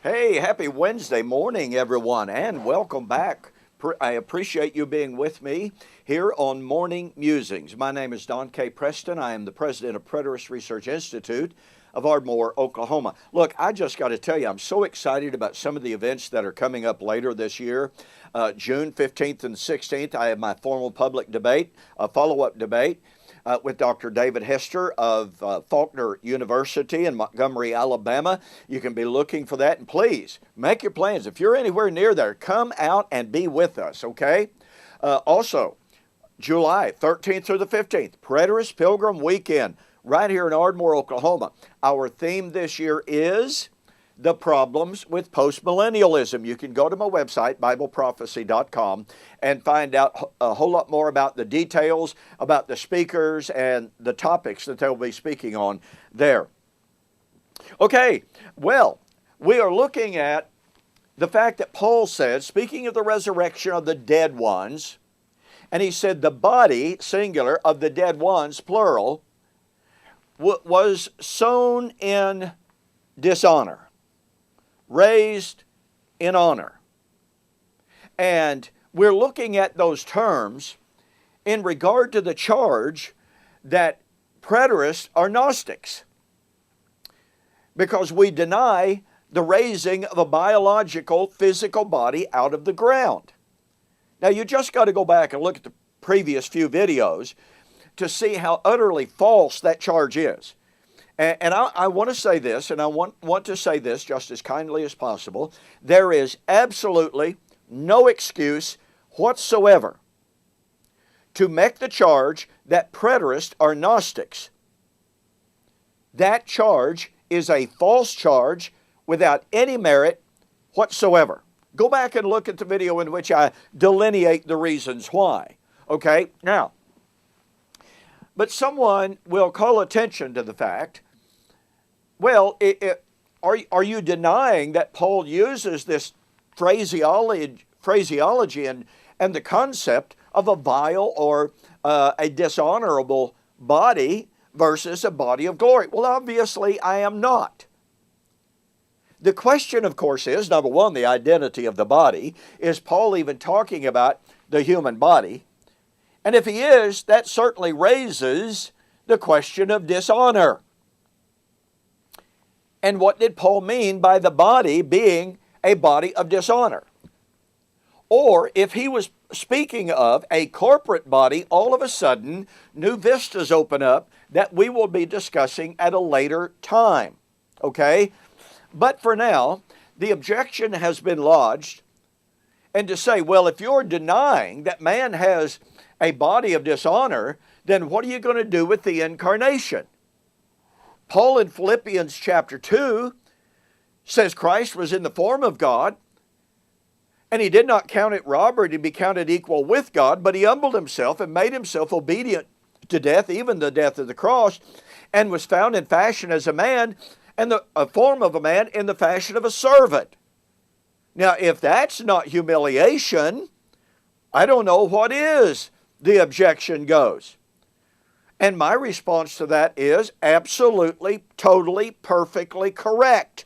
Hey, happy Wednesday morning, everyone, and welcome back. I appreciate you being with me here on Morning Musings. My name is Don K. Preston. I am the president of Preterist Research Institute of Ardmore, Oklahoma. Look, I just got to tell you, I'm so excited about some of the events that are coming up later this year. June 15th and 16th, I have my formal public debate, a follow-up debate with Dr. David Hester of Faulkner University in Montgomery, Alabama. You can be looking for that, and please make your plans. If you're anywhere near there, come out and be with us, okay? Also, July 13th through the 15th, Preterist Pilgrim Weekend right here in Ardmore, Oklahoma. Our theme this year is the problems with postmillennialism. You can go to my website, BibleProphecy.com, and find out a whole lot more about the details, about the speakers, and the topics that they'll be speaking on there. Okay, well, we are looking at the fact that Paul said, speaking of the resurrection of the dead ones, and he said the body, singular, of the dead ones, plural, was sown in dishonor, raised in honor. And we're looking at those terms in regard to the charge that preterists are Gnostics, because we deny the raising of a biological, physical body out of the ground. Now, you just got to go back and look at the previous few videos to see how utterly false that charge is. And I want to say this, and I want to say this just as kindly as possible. There is absolutely no excuse whatsoever to make the charge that preterists are Gnostics. That charge is a false charge without any merit whatsoever. Go back and look at the video in which I delineate the reasons why. Okay, now, but someone will call attention to the fact, well, are you denying that Paul uses this phraseology and the concept of a vile or a dishonorable body versus a body of glory? Well, obviously, I am not. The question, of course, is, number one, the identity of the body. Is Paul even talking about the human body? And if he is, that certainly raises the question of dishonor. And what did Paul mean by the body being a body of dishonor? Or if he was speaking of a corporate body, all of a sudden, new vistas open up that we will be discussing at a later time. Okay? But for now, the objection has been lodged. And to say, well, if you're denying that man has a body of dishonor, then what are you going to do with the incarnation? Paul in Philippians chapter 2 says Christ was in the form of God, and he did not count it robbery to be counted equal with God, but he humbled himself and made himself obedient to death, even the death of the cross, and was found in fashion as a man, and the form of a man in the fashion of a servant. Now, if that's not humiliation, I don't know what is, the objection goes. And my response to that is absolutely, totally, perfectly correct.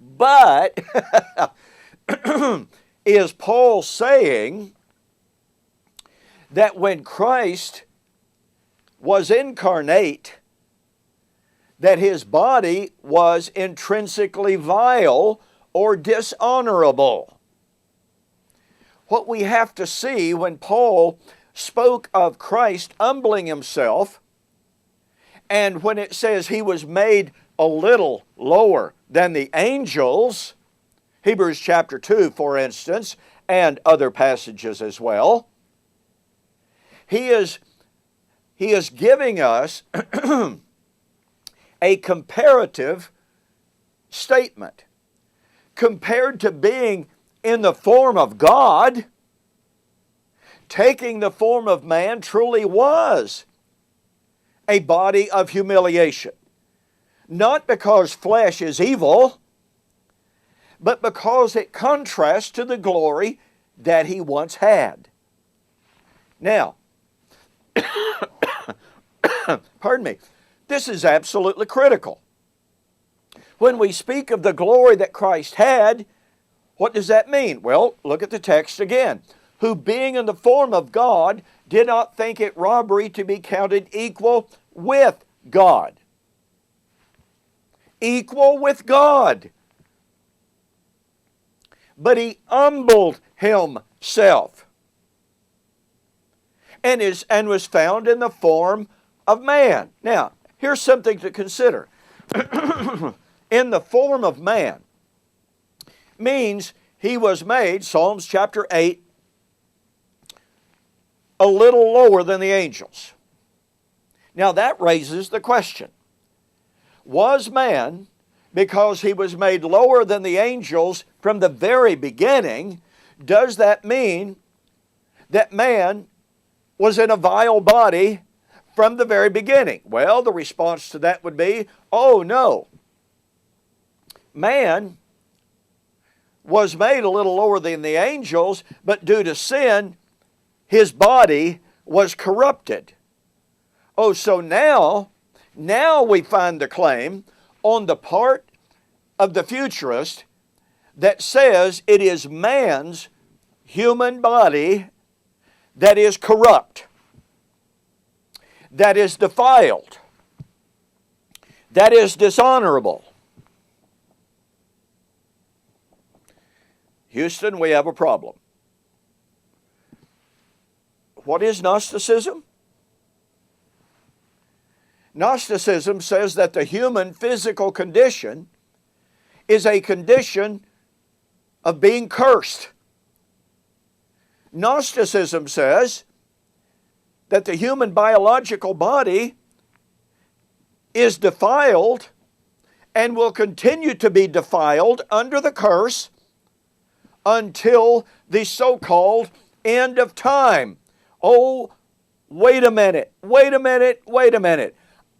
But is Paul saying that when Christ was incarnate, that his body was intrinsically vile or dishonorable? What we have to see when Paul spoke of Christ humbling himself, and when it says he was made a little lower than the angels, Hebrews chapter 2, for instance, and other passages as well, he is giving us a comparative statement. Compared to being in the form of God, taking the form of man truly was a body of humiliation. Not because flesh is evil, but because it contrasts to the glory that he once had. Now, pardon me, this is absolutely critical. When we speak of the glory that Christ had, what does that mean? Well, look at the text again. Who being in the form of God did not think it robbery to be counted equal with God. Equal with God. But he humbled himself and was found in the form of man. Now, here's something to consider. In the form of man means he was made, Psalms chapter 8, a little lower than the angels. Now that raises the question. Was man, because he was made lower than the angels from the very beginning, does that mean that man was in a vile body from the very beginning? Well, the response to that would be, oh no. Man was made a little lower than the angels, but due to sin, his body was corrupted. Oh, so now we find the claim on the part of the futurist that says it is man's human body that is corrupt, that is defiled, that is dishonorable. Houston, we have a problem. What is Gnosticism? Gnosticism says that the human physical condition is a condition of being cursed. Gnosticism says that the human biological body is defiled and will continue to be defiled under the curse until the so-called end of time. Oh, wait a minute.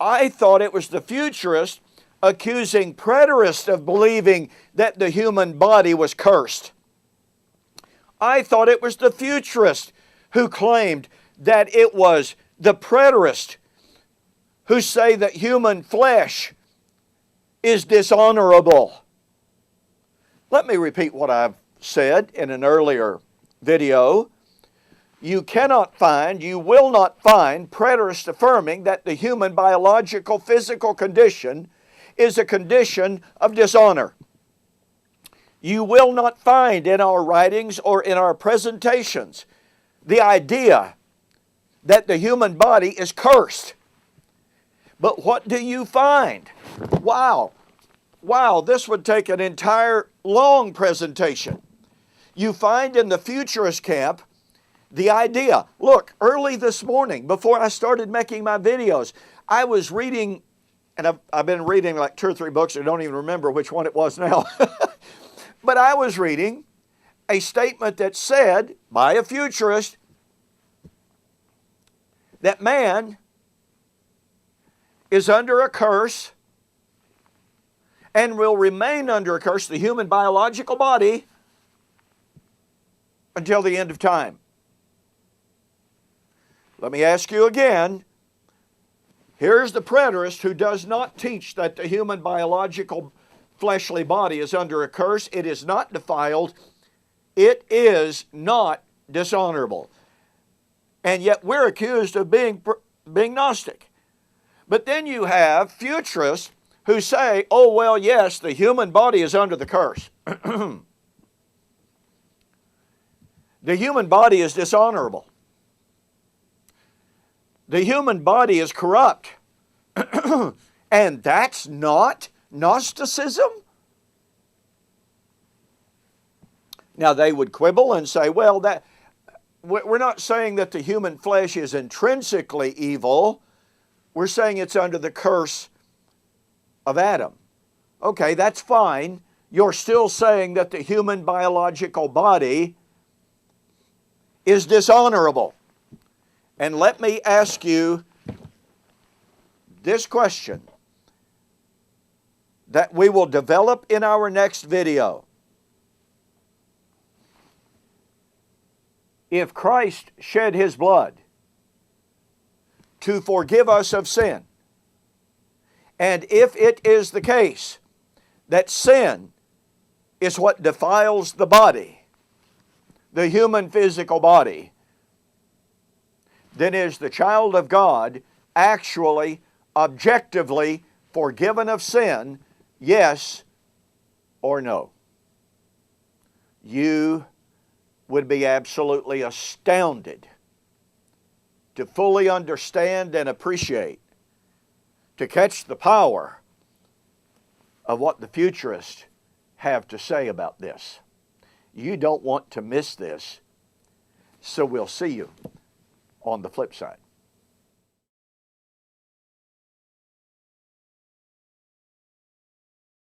I thought it was the futurist accusing preterists of believing that the human body was cursed. I thought it was the futurist who claimed that it was the preterists who say that human flesh is dishonorable. Let me repeat what I've said in an earlier video. You will not find preterists affirming that the human biological physical condition is a condition of dishonor. You will not find in our writings or in our presentations the idea that the human body is cursed. But what do you find? Wow, this would take an entire long presentation. You find in the futurist camp the idea. Look, early this morning, before I started making my videos, I was reading, and I've been reading like 2 or 3 books. I don't even remember which one it was now. But I was reading a statement that said, by a futurist, that man is under a curse and will remain under a curse, the human biological body, until the end of time. Let me ask you again. Here's the preterist who does not teach that the human biological fleshly body is under a curse. It is not defiled. It is not dishonorable. And yet we're accused of being Gnostic. But then you have futurists who say, oh, well, yes, the human body is under the curse. The human body is dishonorable. The human body is corrupt. And that's not Gnosticism? Now they would quibble and say, well, we're not saying that the human flesh is intrinsically evil. We're saying it's under the curse of Adam. Okay, that's fine. You're still saying that the human biological body is dishonorable. And let me ask you this question that we will develop in our next video. If Christ shed His blood to forgive us of sin, and if it is the case that sin is what defiles the body, the human physical body, then is the child of God actually, objectively forgiven of sin, yes or no? You would be absolutely astounded to fully understand and appreciate, to catch the power of what the futurists have to say about this. You don't want to miss this, so we'll see you on the flip side.